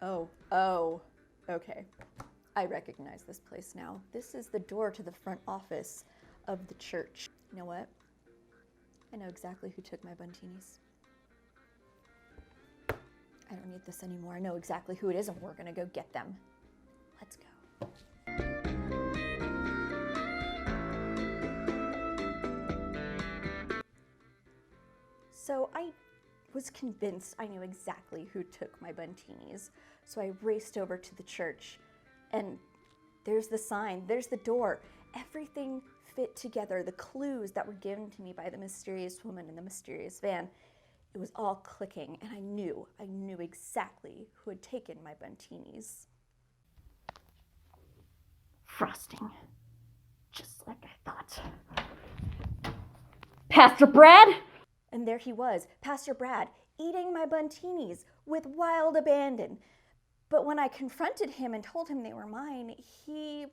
Oh, okay. I recognize this place now. This is the door to the front office of the church. You know what? I know exactly who took my buntinis. I don't need this anymore. I know exactly who it is, and we're gonna go get them. Let's go. So I was convinced I knew exactly who took my buntinis. So I raced over to the church, and there's the sign, there's the door. Everything fit together. The clues that were given to me by the mysterious woman in the mysterious van, it was all clicking, and I knew exactly who had taken my buntinis. Frosting, just like I thought. Pastor Brad? And there he was, Pastor Brad, eating my buntinis with wild abandon. But when I confronted him and told him they were mine, he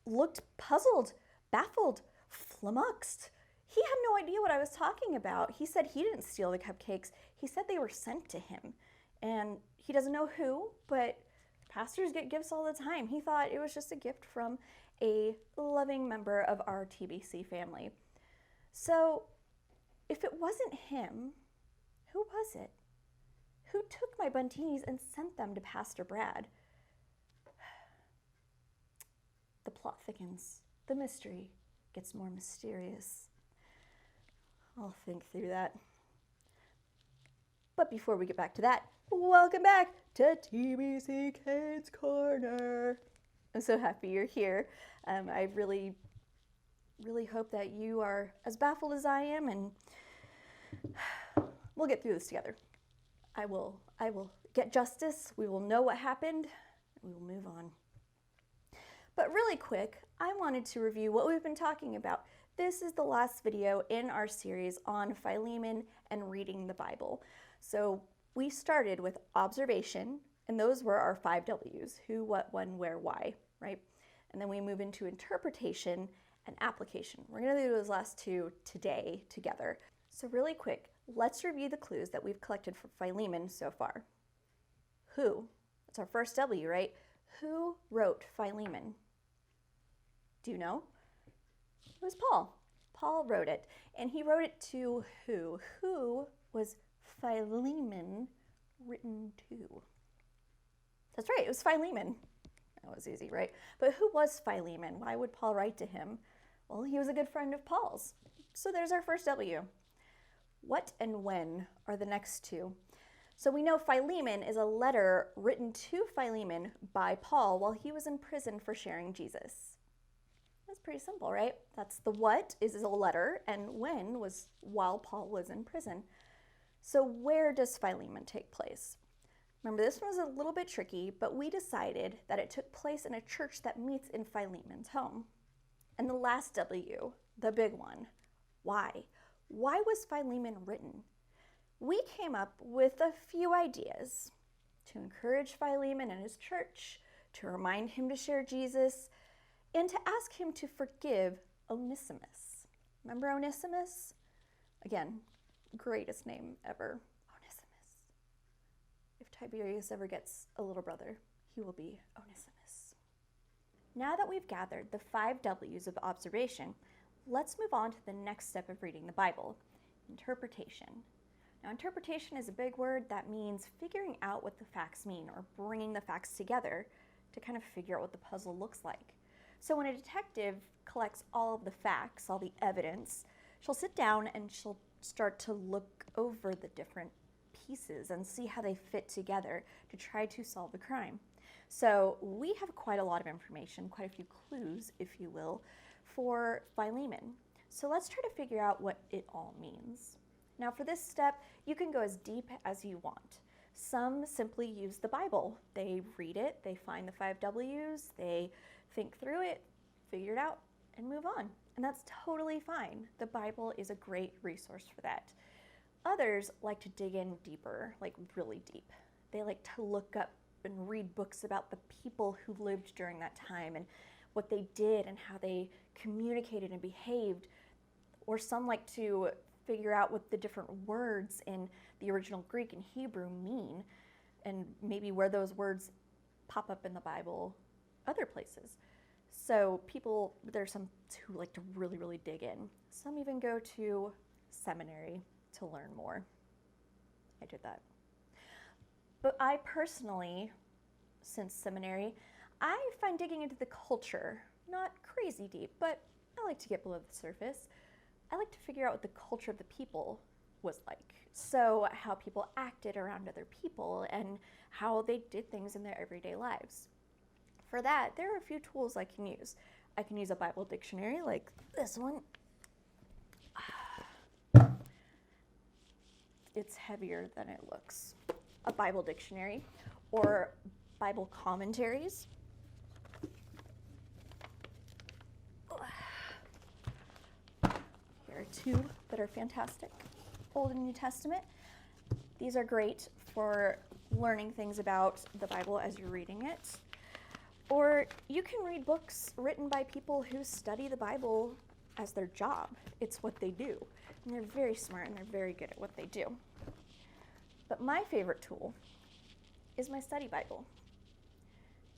looked puzzled, baffled, flummoxed. He had no idea what I was talking about. He said he didn't steal the cupcakes. He said they were sent to him. And he doesn't know who, but pastors get gifts all the time. He thought it was just a gift from a loving member of our TBC family. So if it wasn't him, who was it? Who took my buntinis and sent them to Pastor Brad? The plot thickens. The mystery gets more mysterious. I'll think through that. But before we get back to that, welcome back to TBC Kids Corner. I'm so happy you're here. I really hope that you are as baffled as I am, and we'll get through this together. I will get justice. We will know what happened. We will move on. But really quick, I wanted to review what we've been talking about. This is the last video in our series on Philemon and reading the Bible. So we started with observation, and those were our 5 W's: who, what, when, where, why, right? And then we move into interpretation and application. We're going to do those last two today together. So really quick, let's review the clues that we've collected for Philemon so far. Who? That's our first W, right? Who wrote Philemon? Do you know? It was Paul. Paul wrote it, and he wrote it to who? Who was Philemon written to? That's right, it was Philemon. That was easy, right? But who was Philemon? Why would Paul write to him? Well, he was a good friend of Paul's. So there's our first W. What and when are the next two? So we know Philemon is a letter written to Philemon by Paul while he was in prison for sharing Jesus. That's pretty simple, right? That's the what is a letter, and when was while Paul was in prison. So where does Philemon take place? Remember, this one was a little bit tricky, but we decided that it took place in a church that meets in Philemon's home. And the last W, the big one, why? Why was Philemon written? We came up with a few ideas: to encourage Philemon and his church, to remind him to share Jesus, and to ask him to forgive Onesimus. Remember Onesimus? Again, greatest name ever, Onesimus. If Tiberius ever gets a little brother, he will be Onesimus. Now that we've gathered the 5 W's of observation, let's move on to the next step of reading the Bible: interpretation. Now, interpretation is a big word that means figuring out what the facts mean, or bringing the facts together to kind of figure out what the puzzle looks like. So when a detective collects all of the facts, all the evidence, she'll sit down and she'll start to look over the different pieces and see how they fit together to try to solve the crime. So we have quite a lot of information, quite a few clues, if you will, for Philemon. So let's try to figure out what it all means. Now for this step, you can go as deep as you want. Some simply use the Bible. They read it, they find the 5 W's, they think through it, figure it out, and move on. And that's totally fine. The Bible is a great resource for that. Others like to dig in deeper, like really deep. They like to look up and read books about the people who lived during that time and what they did and how they communicated and behaved. Or some like to figure out what the different words in the original Greek and Hebrew mean. and maybe where those words pop up in the Bible other places. So there's some who like to really, really dig in. Some even go to seminary to learn more. I did that. But I personally, since seminary, I find digging into the culture not crazy deep, but I like to get below the surface. I like to figure out what the culture of the people was like. So how people acted around other people and how they did things in their everyday lives. For that, there are a few tools I can use. I can use a Bible dictionary like this one. It's heavier than it looks. A Bible dictionary or Bible commentaries. Here are two that are fantastic. Old and New Testament. These are great for learning things about the Bible as you're reading it. Or you can read books written by people who study the Bible as their job. It's what they do. And they're very smart and they're very good at what they do. But my favorite tool is my study Bible.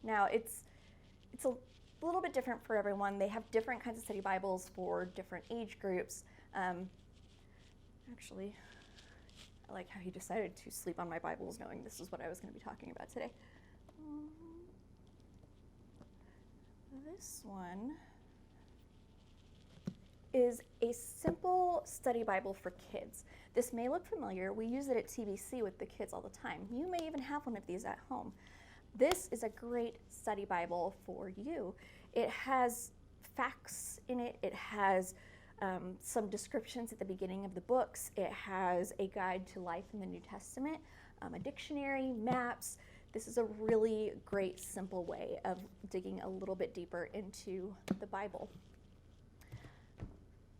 Now, it's a little bit different for everyone. They have different kinds of study Bibles for different age groups. Actually, I like how he decided to sleep on my Bibles knowing this is what I was going to be talking about today. This one is a simple study Bible for kids. This may look familiar. We use it at TBC with the kids all the time. You may even have one of these at home. This is a great study Bible for you. It has facts in it. It has some descriptions at the beginning of the books. It has a guide to life in the New Testament, a dictionary, maps. This is a really great, simple way of digging a little bit deeper into the Bible.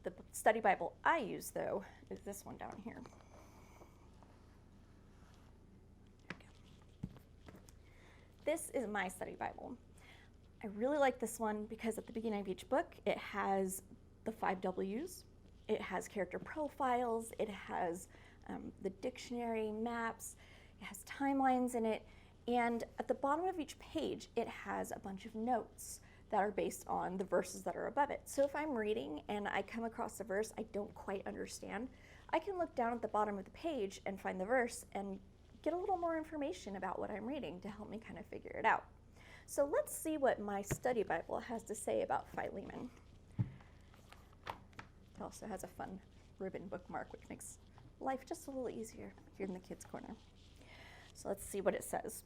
The study Bible I use, though, is this one down here. This is my study Bible. I really like this one because at the beginning of each book, it has the 5 W's. It has character profiles. It has the dictionary, maps. It has timelines in it. And at the bottom of each page, it has a bunch of notes that are based on the verses that are above it. So if I'm reading and I come across a verse I don't quite understand, I can look down at the bottom of the page and find the verse and get a little more information about what I'm reading to help me kind of figure it out. So let's see what my study Bible has to say about Philemon. It also has a fun ribbon bookmark, which makes life just a little easier here in the kids' corner. So let's see what it says.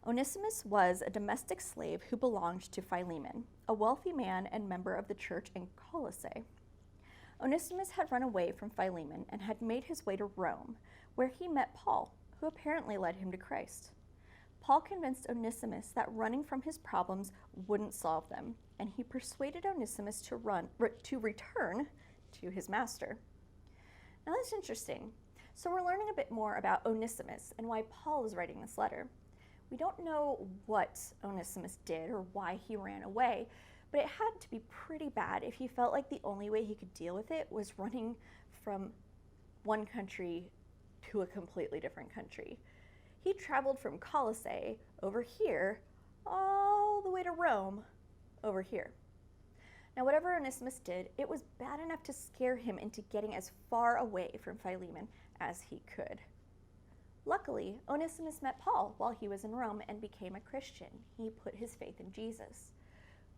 Onesimus was a domestic slave who belonged to Philemon, a wealthy man and member of the church in Colossae. Onesimus had run away from Philemon and had made his way to Rome, where he met Paul, who apparently led him to Christ. Paul convinced Onesimus that running from his problems wouldn't solve them, and he persuaded Onesimus to return to his master. Now that's interesting. So we're learning a bit more about Onesimus and why Paul is writing this letter. We don't know what Onesimus did or why he ran away, but it had to be pretty bad if he felt like the only way he could deal with it was running from one country to a completely different country. He traveled from Colossae over here all the way to Rome over here. Now, whatever Onesimus did, it was bad enough to scare him into getting as far away from Philemon as he could. Luckily, Onesimus met Paul while he was in Rome and became a Christian. He put his faith in Jesus.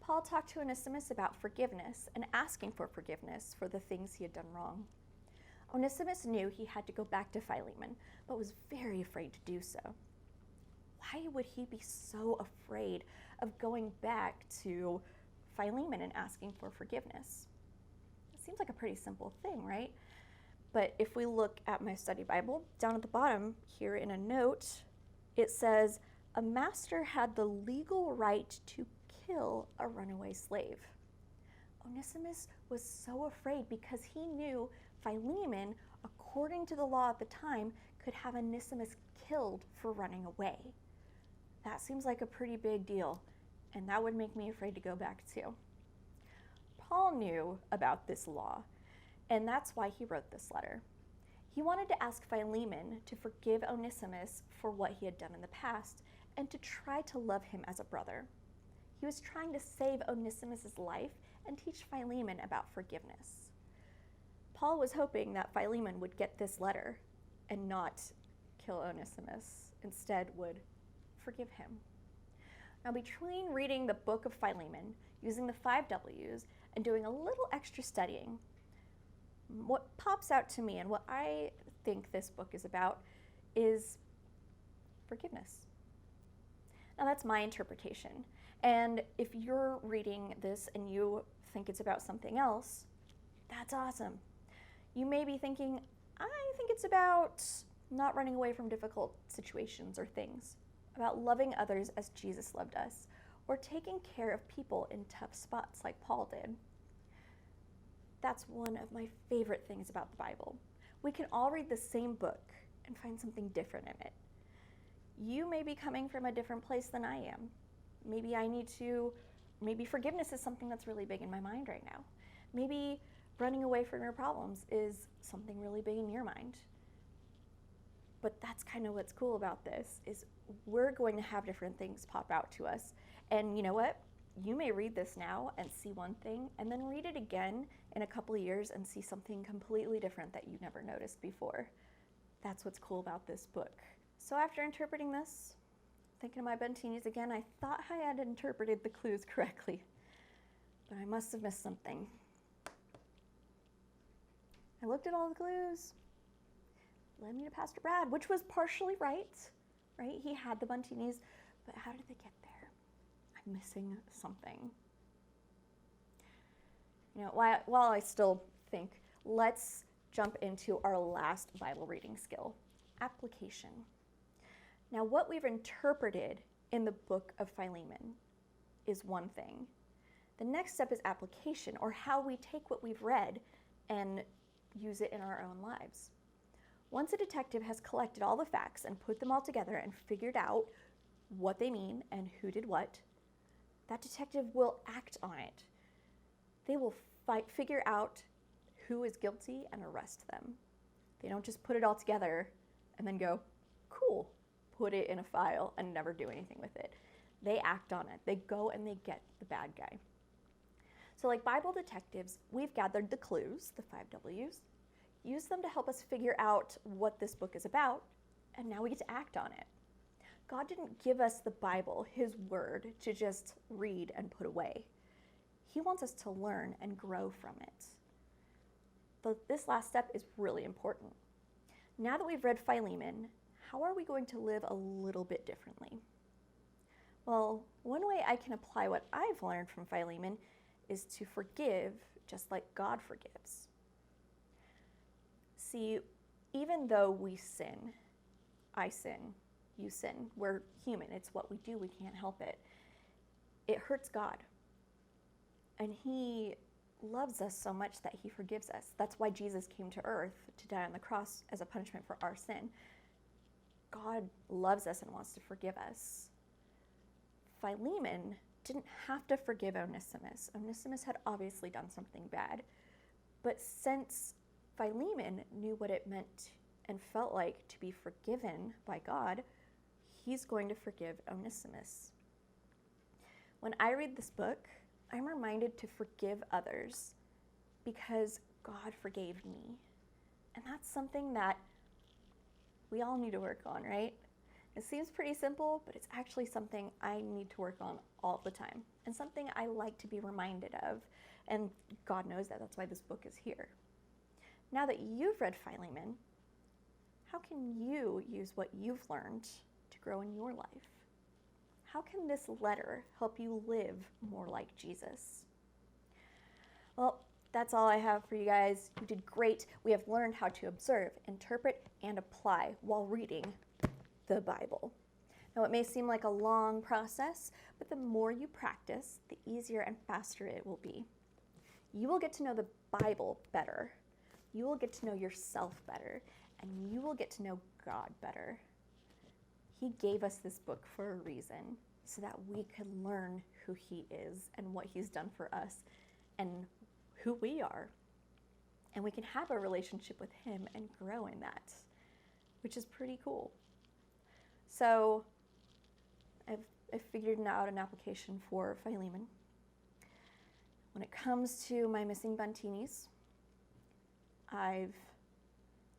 Paul talked to Onesimus about forgiveness and asking for forgiveness for the things he had done wrong. Onesimus knew he had to go back to Philemon, but was very afraid to do so. Why would he be so afraid of going back to Philemon and asking for forgiveness? It seems like a pretty simple thing, right? But if we look at my study Bible, down at the bottom here in a note, it says, a master had the legal right to kill a runaway slave. Onesimus was so afraid because he knew Philemon, according to the law at the time, could have Onesimus killed for running away. That seems like a pretty big deal, and that would make me afraid to go back too. Paul knew about this law, and that's why he wrote this letter. He wanted to ask Philemon to forgive Onesimus for what he had done in the past and to try to love him as a brother. He was trying to save Onesimus' life and teach Philemon about forgiveness. Paul was hoping that Philemon would get this letter and not kill Onesimus, instead would forgive him. Now, between reading the book of Philemon, using the 5 W's, and doing a little extra studying, what pops out to me and what I think this book is about is forgiveness. Now, that's my interpretation. And if you're reading this and you think it's about something else, that's awesome. You may be thinking, I think it's about not running away from difficult situations or things, about loving others as Jesus loved us, or taking care of people in tough spots like Paul did. That's one of my favorite things about the Bible. We can all read the same book and find something different in it. You may be coming from a different place than I am. Maybe forgiveness is something that's really big in my mind right now. Maybe running away from your problems is something really big in your mind. But that's kind of what's cool about this, is we're going to have different things pop out to us. And you know what? You may read this now and see one thing, and then read it again in a couple of years and see something completely different that you never noticed before. That's what's cool about this book. So after interpreting this, thinking of my Bentinis again, I thought I had interpreted the clues correctly, but I must have missed something. I looked at all the clues, led me to Pastor Brad, which was partially right? He had the Bentinis, but how did they get there? I'm missing something. While I still think, let's jump into our last Bible reading skill, application. Now, what we've interpreted in the book of Philemon is one thing. The next step is application, or how we take what we've read and use it in our own lives. Once a detective has collected all the facts and put them all together and figured out what they mean and who did what, that detective will act on it. They will figure out who is guilty and arrest them. They don't just put it all together and then go, cool, put it in a file and never do anything with it. They act on it. They go and they get the bad guy. So like Bible detectives, we've gathered the clues, the 5 W's, used them to help us figure out what this book is about, and now we get to act on it. God didn't give us the Bible, His Word, to just read and put away. He wants us to learn and grow from it. But this last step is really important. Now that we've read Philemon, how are we going to live a little bit differently? Well, one way I can apply what I've learned from Philemon is to forgive just like God forgives. See, even though we sin, I sin, you sin, we're human, it's what we do, we can't help it. It hurts God. And He loves us so much that He forgives us. That's why Jesus came to earth to die on the cross as a punishment for our sin. God loves us and wants to forgive us. Philemon didn't have to forgive Onesimus. Onesimus had obviously done something bad. But since Philemon knew what it meant and felt like to be forgiven by God, he's going to forgive Onesimus. When I read this book, I'm reminded to forgive others because God forgave me. And that's something that we all need to work on, right? It seems pretty simple, but it's actually something I need to work on all the time and something I like to be reminded of. And God knows that. That's why this book is here. Now that you've read Philemon, how can you use what you've learned to grow in your life? How can this letter help you live more like Jesus? Well, that's all I have for you guys. You did great. We have learned how to observe, interpret, and apply while reading the Bible. Now, it may seem like a long process, but the more you practice, the easier and faster it will be. You will get to know the Bible better. You will get to know yourself better, and you will get to know God better. He gave us this book for a reason, so that we could learn who He is and what He's done for us and who we are. And we can have a relationship with him and grow in that, which is pretty cool. So I've figured out an application for Philemon. When it comes to my missing buntinis, I've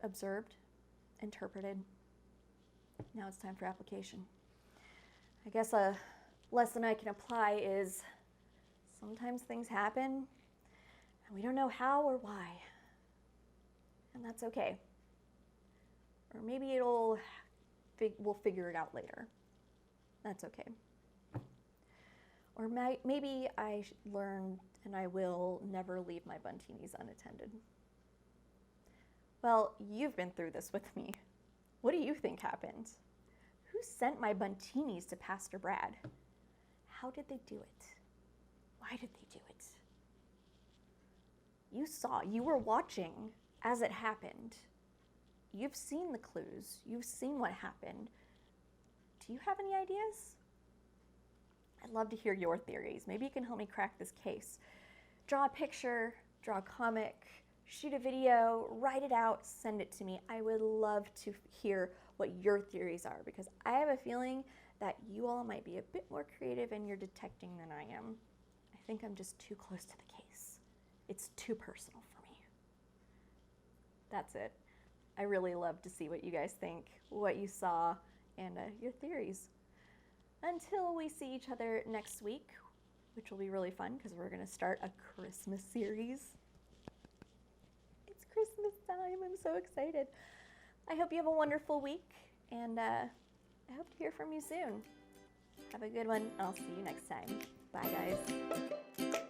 observed, interpreted. Now it's time for application. I guess a lesson I can apply is sometimes things happen and we don't know how or why. And that's okay. Or maybe we'll figure it out later. That's okay. Or maybe I learned and I will never leave my buntinis unattended. Well, you've been through this with me. What do you think happened? Who sent my buntinis to Pastor Brad? How did they do it? Why did they do it? You were watching as it happened. You've seen the clues. You've seen what happened. Do you have any ideas? I'd love to hear your theories. Maybe you can help me crack this case. Draw a picture, draw a comic, shoot a video, write it out, send it to me. I would love to hear what your theories are, because I have a feeling that you all might be a bit more creative in your detecting than I am. I think I'm just too close to the case. It's too personal for me. That's it. I really love to see what you guys think, what you saw, and your theories. Until we see each other next week, which will be really fun because we're going to start a Christmas series. It's Christmas time. I'm so excited. I hope you have a wonderful week, and I hope to hear from you soon. Have a good one. I'll see you next time. Bye, guys.